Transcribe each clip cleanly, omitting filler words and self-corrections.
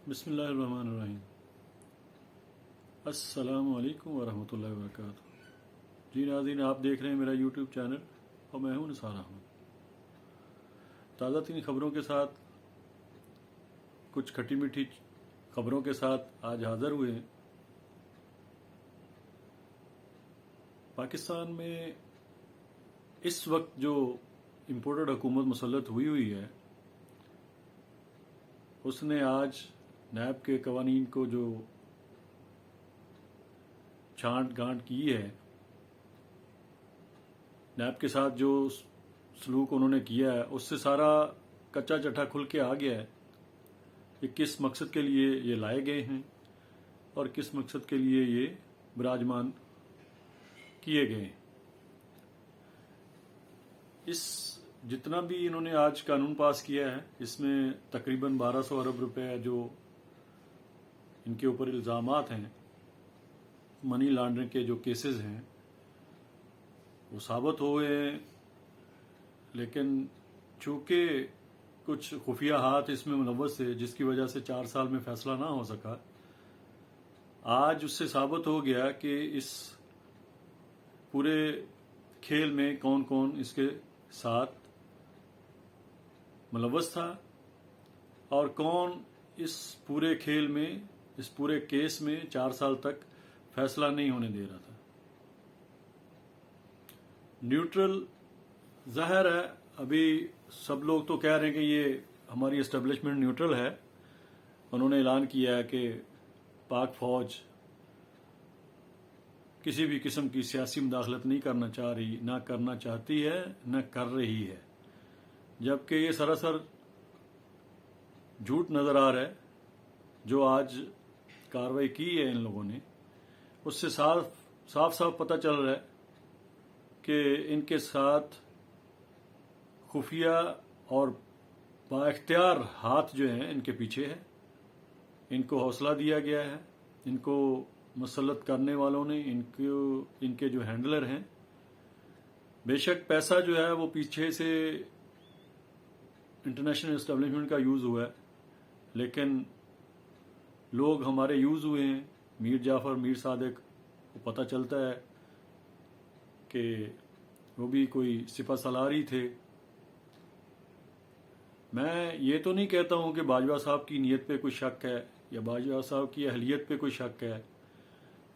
بسم اللہ الرحمن الرحیم۔ السلام علیکم ورحمۃ اللہ وبرکاتہ۔ جی ناظرین، آپ دیکھ رہے ہیں میرا یوٹیوب چینل اور میں ہوں نثار احمد۔ تازہ ترین خبروں کے ساتھ، کچھ کھٹی میٹھی خبروں کے ساتھ آج حاضر ہوئے ہیں۔ پاکستان میں اس وقت جو امپورٹڈ حکومت مسلط ہوئی ہے، اس نے آج نیب کے قوانین کو جو چھانٹ گانٹ کی ہے، نیب کے ساتھ جو سلوک انہوں نے کیا ہے، اس سے سارا کچا چٹھا کھل کے آ گیا ہے کہ کس مقصد کے لیے یہ لائے گئے ہیں اور کس مقصد کے لیے یہ براجمان کیے گئے ہیں۔ اس جتنا بھی انہوں نے آج قانون پاس کیا ہے، اس میں تقریباً 1200 ارب روپے جو ان کے اوپر الزامات ہیں، منی لانڈرنگ کے جو کیسز ہیں، وہ ثابت ہوئے ہیں، لیکن چونکہ کچھ خفیہ ہاتھ اس میں ملوث تھے، جس کی وجہ سے 4 سال میں فیصلہ نہ ہو سکا۔ آج اس سے ثابت ہو گیا کہ اس پورے کھیل میں کون کون اس کے ساتھ ملوث تھا اور کون اس پورے کھیل میں، اس پورے کیس میں 4 سال تک فیصلہ نہیں ہونے دے رہا تھا۔ نیوٹرل ظاہر ہے، ابھی سب لوگ تو کہہ رہے ہیں کہ یہ ہماری اسٹیبلشمنٹ نیوٹرل ہے۔ انہوں نے اعلان کیا ہے کہ پاک فوج کسی بھی قسم کی سیاسی مداخلت نہیں کرنا چاہ رہی، نہ کرنا چاہتی ہے، نہ کر رہی ہے، جبکہ یہ سراسر جھوٹ نظر آ رہا ہے۔ جو آج کارروائی کی ہے ان لوگوں نے، اس سے صاف پتہ چل رہا ہے کہ ان کے ساتھ خفیہ اور با اختیار ہاتھ جو ہیں ان کے پیچھے ہے۔ ان کو حوصلہ دیا گیا ہے، ان کو مسلط کرنے والوں نے، ان کے جو ہینڈلر ہیں۔ بے شک پیسہ جو ہے وہ پیچھے سے انٹرنیشنل اسٹیبلشمنٹ کا یوز ہوا ہے، لیکن لوگ ہمارے یوز ہوئے ہیں۔ میر جعفر، میر صادق کو پتہ چلتا ہے کہ وہ بھی کوئی سپہ سالاری تھے۔ میں یہ تو نہیں کہتا ہوں کہ باجوہ صاحب کی نیت پہ کوئی شک ہے یا باجوہ صاحب کی اہلیت پہ کوئی شک ہے،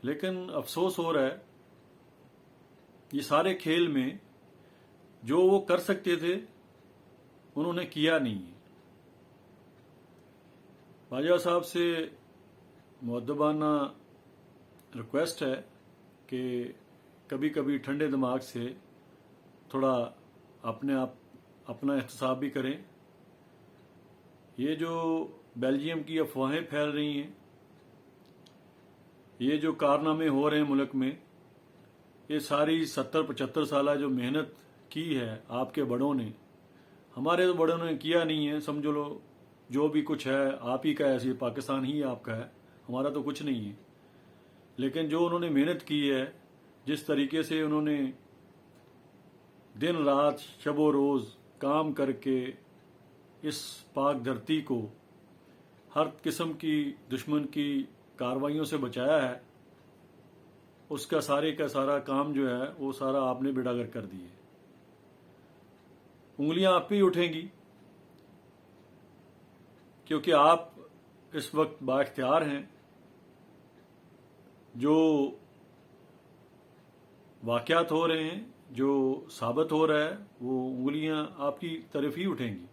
لیکن افسوس ہو رہا ہے یہ سارے کھیل میں جو وہ کر سکتے تھے انہوں نے کیا نہیں ہے۔ باجوہ صاحب سے مؤدبانہ ریکویسٹ ہے کہ کبھی کبھی ٹھنڈے دماغ سے تھوڑا اپنا احتساب بھی کریں۔ یہ جو بیلجیم کی افواہیں پھیل رہی ہیں، یہ جو کارنامے ہو رہے ہیں ملک میں، یہ ساری 70-75 سالہ جو محنت کی ہے آپ کے بڑوں نے، ہمارے تو بڑوں نے کیا نہیں ہے۔ سمجھ لو جو بھی کچھ ہے آپ ہی کا ہے، پاکستان ہی آپ کا ہے، ہمارا تو کچھ نہیں ہے۔ لیکن جو انہوں نے محنت کی ہے، جس طریقے سے انہوں نے دن رات شب و روز کام کر کے اس پاک دھرتی کو ہر قسم کی دشمن کی کارروائیوں سے بچایا ہے، اس کا سارا کام جو ہے وہ سارا آپ نے بیڑا گرک کر دی ہے۔ انگلیاں آپ پہ ہی اٹھیں گی، کیونکہ آپ اس وقت با اختیار ہیں۔ جو واقعات ہو رہے ہیں، جو ثابت ہو رہا ہے، وہ انگلیاں آپ کی طرف ہی اٹھیں گی۔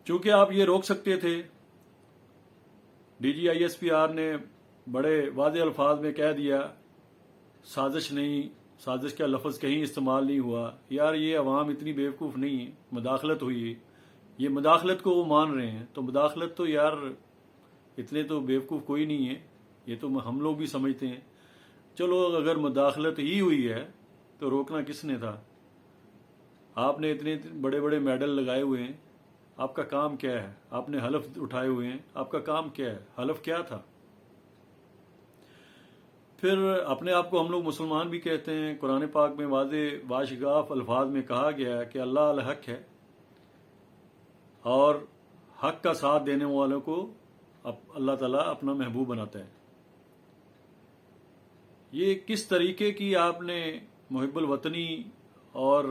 چونکہ آپ یہ روک سکتے تھے، D G I S P R نے بڑے واضح الفاظ میں کہہ دیا سازش نہیں، سازش کا لفظ کہیں استعمال نہیں ہوا۔ یار یہ عوام اتنی بیوقوف نہیں ہے، مداخلت ہوئی ہے، یہ مداخلت کو وہ مان رہے ہیں، تو مداخلت تو یار اتنے تو بیوقوف کوئی نہیں ہے، یہ تو ہم لوگ بھی سمجھتے ہیں۔ چلو اگر مداخلت ہی ہوئی ہے تو روکنا کس نے تھا؟ آپ نے اتنے بڑے بڑے میڈل لگائے ہوئے ہیں، آپ کا کام کیا ہے؟ آپ نے حلف اٹھائے ہوئے ہیں، آپ کا کام کیا ہے؟ حلف کیا تھا؟ پھر اپنے آپ کو ہم لوگ مسلمان بھی کہتے ہیں۔ قرآن پاک میں واضح باشگاف الفاظ میں کہا گیا ہے کہ اللہ الحق ہے اور حق کا ساتھ دینے والوں کو اللہ تعالیٰ اپنا محبوب بناتا ہے. یہ کس طریقے کی آپ نے محب الوطنی اور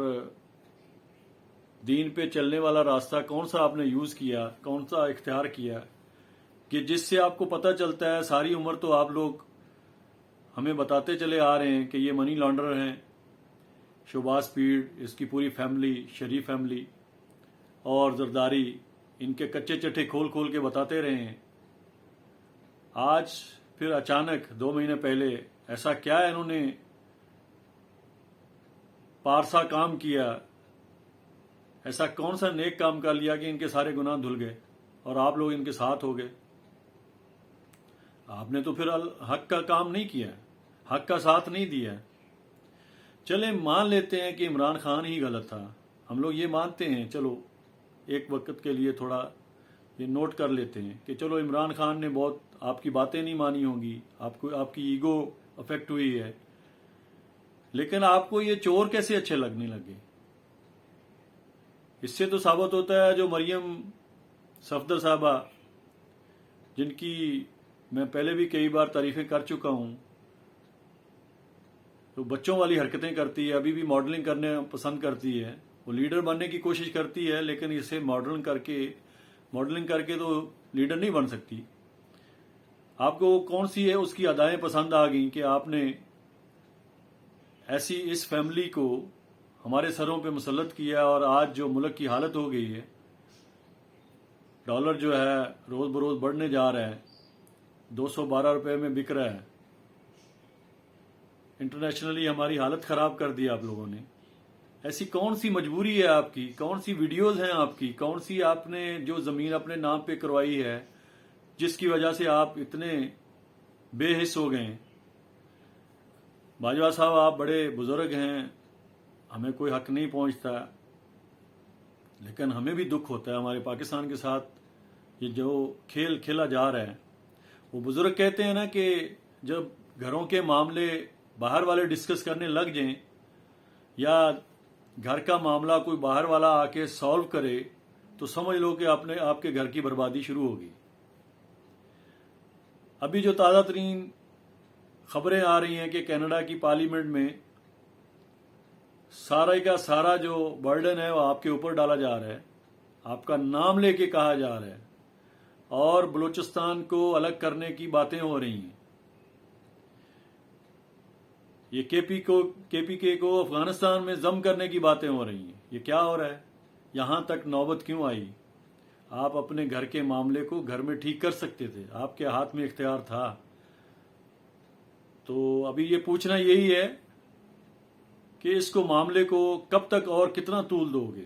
دین پہ چلنے والا راستہ کون سا آپ نے یوز کیا، کون سا اختیار کیا کہ جس سے آپ کو پتہ چلتا ہے ساری عمر تو آپ لوگ ہمیں بتاتے چلے آ رہے ہیں کہ یہ منی لانڈرر ہیں، شہباز پیر، اس کی پوری فیملی، شریف فیملی اور زرداری، ان کے کچے چٹھے کھول کھول کے بتاتے رہے ہیں. آج پھر اچانک 2 مہینے پہلے ایسا کیا انہوں نے پارسا کام کیا، ایسا کون سا نیک کام کر لیا کہ ان کے سارے گناہ دھل گئے اور آپ لوگ ان کے ساتھ ہو گئے؟ آپ نے تو پھر حق کا کام نہیں کیا، حق کا ساتھ نہیں دیا. چلیں مان لیتے ہیں کہ عمران خان ہی غلط تھا، ہم لوگ یہ مانتے ہیں. چلو ایک وقت کے لیے تھوڑا یہ نوٹ کر لیتے ہیں کہ چلو عمران خان نے بہت آپ کی باتیں نہیں مانی ہوں گی، آپ کی ایگو افیکٹ ہوئی ہے، لیکن آپ کو یہ چور کیسے اچھے لگنے لگے؟ اس سے تو ثابت ہوتا ہے جو مریم صفدر صاحبہ، جن کی میں پہلے بھی کئی بار تعریفیں کر چکا ہوں، تو بچوں والی حرکتیں کرتی ہے، ابھی بھی ماڈلنگ کرنے پسند کرتی ہے. وہ لیڈر بننے کی کوشش کرتی ہے لیکن اسے ماڈلنگ کر کے تو لیڈر نہیں بن سکتی. آپ کو کون سی ہے اس کی ادائیں پسند آ گئیں کہ آپ نے ایسی اس فیملی کو ہمارے سروں پہ مسلط کیا، اور آج جو ملک کی حالت ہو گئی ہے، ڈالر جو ہے روز بروز بڑھنے جا رہا ہے، 212 روپے میں بک رہا ہے. انٹرنیشنلی ہماری حالت خراب کر دی آپ لوگوں نے. ایسی کون سی مجبوری ہے آپ کی، کون سی ویڈیوز ہیں آپ کی، کون سی آپ نے جو زمین اپنے نام پہ کروائی ہے جس کی وجہ سے آپ اتنے بے حس ہو گئے؟ باجوہ صاحب آپ بڑے بزرگ ہیں، ہمیں کوئی حق نہیں پہنچتا، لیکن ہمیں بھی دکھ ہوتا ہے ہمارے پاکستان کے ساتھ یہ جو کھیل کھیلا جا رہا ہے. وہ بزرگ کہتے ہیں نا کہ جب گھروں کے معاملے باہر والے ڈسکس کرنے لگ جائیں یا گھر کا معاملہ کوئی باہر والا آ کے سالو کرے تو سمجھ لو کہ آپ کے گھر کی بربادی شروع ہوگی. ابھی جو تازہ ترین خبریں آ رہی ہیں کہ کینیڈا کی پارلیمنٹ میں سارے کا سارا جو برڈن ہے وہ آپ کے اوپر ڈالا جا رہا ہے، آپ کا نام لے کے کہا جا رہا ہے، اور بلوچستان کو الگ کرنے کی باتیں ہو رہی ہیں. یہ کے پی کے کو افغانستان میں ضم کرنے کی باتیں ہو رہی ہیں. یہ کیا ہو رہا ہے؟ یہاں تک نوبت کیوں آئی؟ آپ اپنے گھر کے معاملے کو گھر میں ٹھیک کر سکتے تھے، آپ کے ہاتھ میں اختیار تھا. تو ابھی یہ پوچھنا یہی ہے کہ اس کو معاملے کو کب تک اور کتنا طول دو گے؟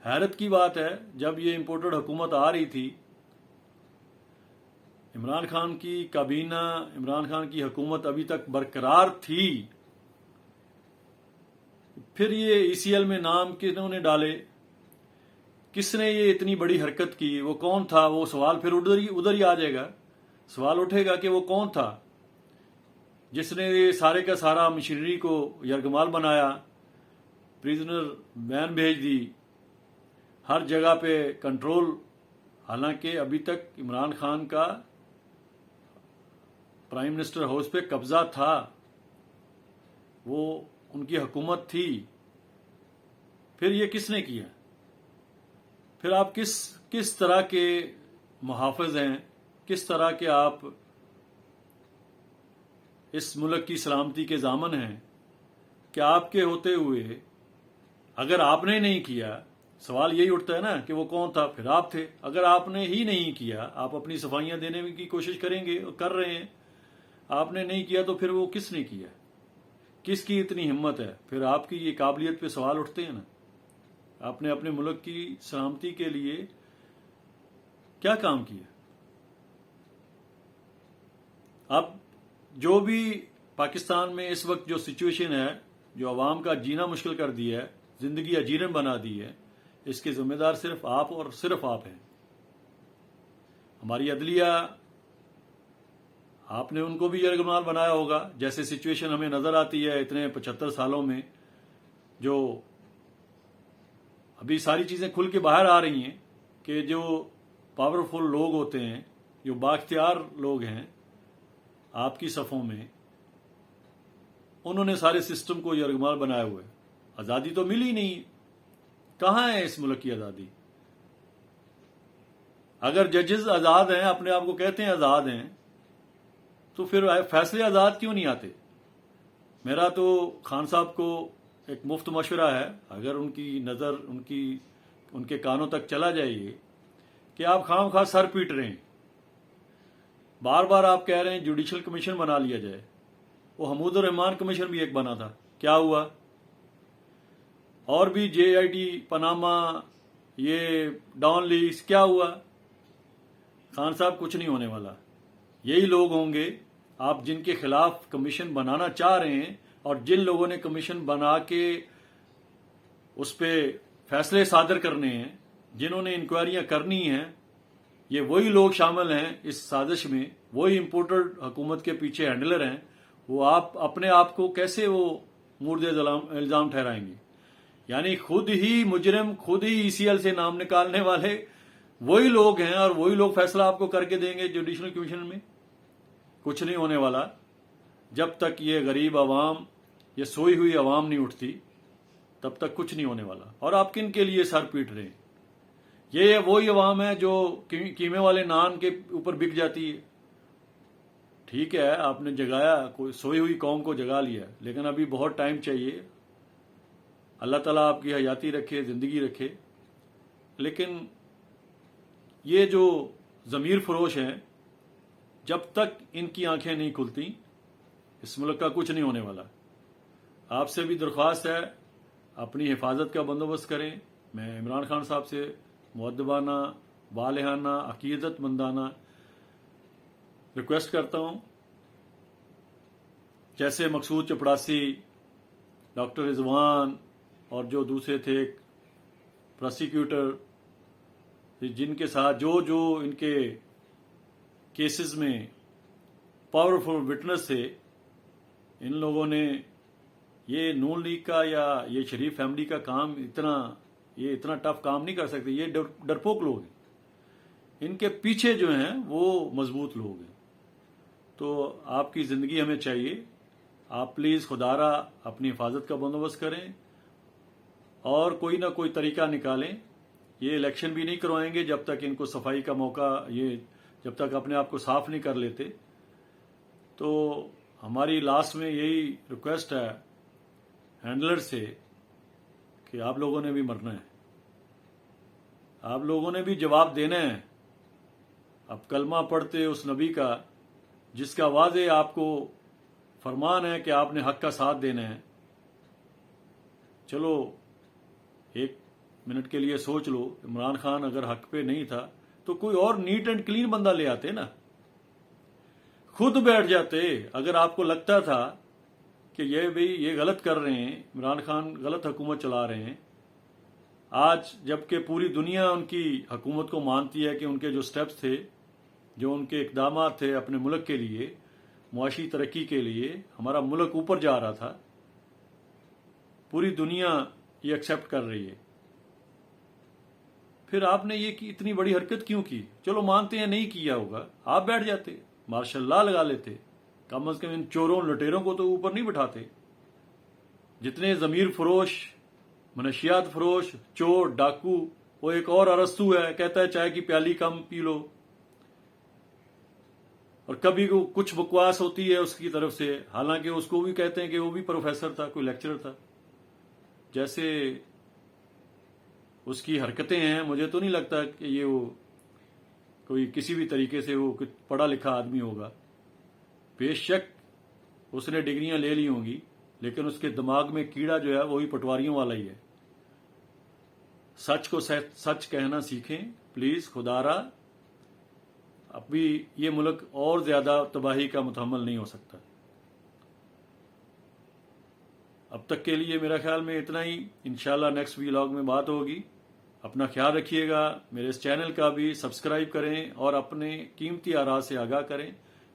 حیرت کی بات ہے، جب یہ امپورٹڈ حکومت آ رہی تھی، عمران خان کی کابینہ، عمران خان کی حکومت ابھی تک برقرار تھی، پھر یہ ای سی ایل میں نام کنہوں نے ڈالے؟ کس نے یہ اتنی بڑی حرکت کی؟ وہ کون تھا؟ وہ سوال پھر ادھر ہی آ جائے گا، سوال اٹھے گا کہ وہ کون تھا جس نے یہ سارے کا سارا مشینری کو یرغمال بنایا، پریزنر وین بھیج دی، ہر جگہ پہ کنٹرول. حالانکہ ابھی تک عمران خان کا پرائم منسٹر ہاؤس پہ قبضہ تھا، وہ ان کی حکومت تھی. پھر یہ کس نے کیا؟ پھر آپ کس طرح کے محافظ ہیں، کس طرح کے آپ اس ملک کی سلامتی کے ضامن ہیں کہ آپ کے ہوتے ہوئے اگر آپ نے نہیں کیا، سوال یہی اٹھتا ہے نا کہ وہ کون تھا؟ پھر آپ تھے. اگر آپ نے ہی نہیں کیا، آپ اپنی صفائیاں دینے کی کوشش کریں گے اور کر رہے ہیں، آپ نے نہیں کیا تو پھر وہ کس نے کیا؟ کس کی اتنی ہمت ہے؟ پھر آپ کی یہ قابلیت پہ سوال اٹھتے ہیں نا. آپ نے اپنے ملک کی سلامتی کے لیے کیا کام کیا؟ اب جو بھی پاکستان میں اس وقت جو سچویشن ہے، جو عوام کا جینا مشکل کر دیا ہے، زندگی اجیرن بنا دی ہے، اس کے ذمہ دار صرف آپ اور صرف آپ ہیں. ہماری عدلیہ، آپ نے ان کو بھی یرغمال بنایا ہوگا، جیسے سچویشن ہمیں نظر آتی ہے اتنے 75 سالوں میں، جو ابھی ساری چیزیں کھل کے باہر آ رہی ہیں. کہ جو پاورفل لوگ ہوتے ہیں، جو بااختیار لوگ ہیں آپ کی صفوں میں، انہوں نے سارے سسٹم کو یرغمال بنائے ہوئے. آزادی تو ملی نہیں. کہاں ہے اس ملک کی آزادی؟ اگر ججز آزاد ہیں، اپنے آپ کو کہتے ہیں آزاد ہیں، تو پھر فیصلے آزاد کیوں نہیں آتے؟ میرا تو خان صاحب کو ایک مفت مشورہ ہے، اگر ان کی نظر ان کے کانوں تک چلا جائے یہ کہ آپ خام خواہ سر پیٹ رہے ہیں. بار بار آپ کہہ رہے ہیں جوڈیشل کمیشن بنا لیا جائے. وہ حمود الرحمان کمیشن بھی ایک بنا تھا، کیا ہوا؟ اور بھی جے آئی ٹی، پاناما، یہ ڈان لیکس، کیا ہوا؟ خان صاحب کچھ نہیں ہونے والا. یہی لوگ ہوں گے آپ جن کے خلاف کمیشن بنانا چاہ رہے ہیں، اور جن لوگوں نے کمیشن بنا کے اس پہ فیصلے صادر کرنے ہیں، جنہوں نے انکوائریاں کرنی ہیں، یہ وہی لوگ شامل ہیں اس سازش میں. وہی امپورٹڈ حکومت کے پیچھے ہینڈلر ہیں. وہ آپ اپنے آپ کو کیسے وہ مورد الزام ٹھہرائیں گے؟ یعنی خود ہی مجرم، خود ہی ای سی ایل سے نام نکالنے والے وہی لوگ ہیں، اور وہی لوگ فیصلہ آپ کو کر کے دیں گے جوڈیشل کمیشن میں. کچھ نہیں ہونے والا جب تک یہ غریب عوام، یہ سوئی ہوئی عوام نہیں اٹھتی، تب تک کچھ نہیں ہونے والا. اور آپ کن کے لیے سر پیٹ رہے ہیں؟ یہ وہی عوام ہے جو قیمے والے نان کے اوپر بک جاتی ہے. ٹھیک ہے، آپ نے جگایا، کوئی سوئی ہوئی قوم کو جگا لیا، لیکن ابھی بہت ٹائم چاہیے. اللہ تعالیٰ آپ کی حیاتی رکھے، زندگی رکھے. لیکن یہ جو ضمیر فروش ہیں، جب تک ان کی آنکھیں نہیں کھلتی اس ملک کا کچھ نہیں ہونے والا. آپ سے بھی درخواست ہے اپنی حفاظت کا بندوبست کریں. میں عمران خان صاحب سے مؤدبانہ، والہانہ، عقیدت مندانہ ریکویسٹ کرتا ہوں. جیسے مقصود چپڑاسی، ڈاکٹر رضوان اور جو دوسرے تھے پروسیکیوٹر، جن کے ساتھ جو ان کے کیسز میں پاورفل وٹنس تھے، ان لوگوں نے یہ نون لیگ کا یا یہ شریف فیملی کا کام اتنا ٹف کام نہیں کر سکتے. یہ ڈرپوک لوگ ہیں. ان کے پیچھے جو ہیں وہ مضبوط لوگ ہیں. تو آپ کی زندگی ہمیں چاہیے. آپ پلیز خدارا اپنی حفاظت کا بندوبست کریں اور کوئی نہ کوئی طریقہ نکالیں. یہ الیکشن بھی نہیں کروائیں گے جب تک ان کو صفائی کا موقع، یہ جب تک اپنے آپ کو صاف نہیں کر لیتے. تو ہماری لاسٹ میں یہی ریکویسٹ ہے ہینڈلر سے کہ آپ لوگوں نے بھی مرنا ہے، آپ لوگوں نے بھی جواب دینا ہے. اب کلمہ پڑھتے اس نبی کا جس کا واضح آپ کو فرمان ہے کہ آپ نے حق کا ساتھ دینا ہے. چلو 1 منٹ کے لیے سوچ لو، عمران خان اگر حق پہ نہیں تھا تو کوئی اور نیٹ اینڈ کلین بندہ لے آتے نا، خود بیٹھ جاتے. اگر آپ کو لگتا تھا کہ یہ غلط کر رہے ہیں، عمران خان غلط حکومت چلا رہے ہیں، آج جبکہ پوری دنیا ان کی حکومت کو مانتی ہے کہ ان کے جو سٹیپس تھے، جو ان کے اقدامات تھے اپنے ملک کے لیے، معاشی ترقی کے لیے، ہمارا ملک اوپر جا رہا تھا، پوری دنیا یہ ایکسیپٹ کر رہی ہے، پھر آپ نے یہ اتنی بڑی حرکت کیوں کی؟ چلو مانتے ہیں نہیں کیا ہوگا، آپ بیٹھ جاتے، مارشل لا لگا لیتے. کم از کم ان چوروں لٹیروں کو تو اوپر نہیں بٹھاتے. جتنے ضمیر فروش، منشیات فروش، چور، ڈاکو، وہ ایک اور ارسطو ہے، کہتا ہے چائے کی پیالی کم پی لو، اور کبھی کو کچھ بکواس ہوتی ہے اس کی طرف سے، حالانکہ اس کو بھی کہتے ہیں کہ وہ بھی پروفیسر تھا، کوئی لیکچرر تھا. جیسے اس کی حرکتیں ہیں، مجھے تو نہیں لگتا کہ یہ وہ کوئی کسی بھی طریقے سے وہ پڑھا لکھا آدمی ہوگا. بے شک اس نے ڈگریاں لے لی ہوں گی، لیکن اس کے دماغ میں کیڑا جو ہے وہی پٹواریوں والا ہی ہے. سچ کو سچ کہنا سیکھیں پلیز خدارا. ابھی یہ ملک اور زیادہ تباہی کا متحمل نہیں ہو سکتا. اب تک کے لیے میرا خیال میں اتنا ہی. انشاءاللہ نیکسٹ ویلاگ میں بات ہوگی. اپنا خیال رکھیے گا. میرے اس چینل کا بھی سبسکرائب کریں اور اپنے قیمتی آراء سے آگاہ کریں.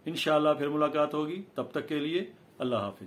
انشاءاللہ پھر ملاقات ہوگی. تب تک کے لیے اللہ حافظ.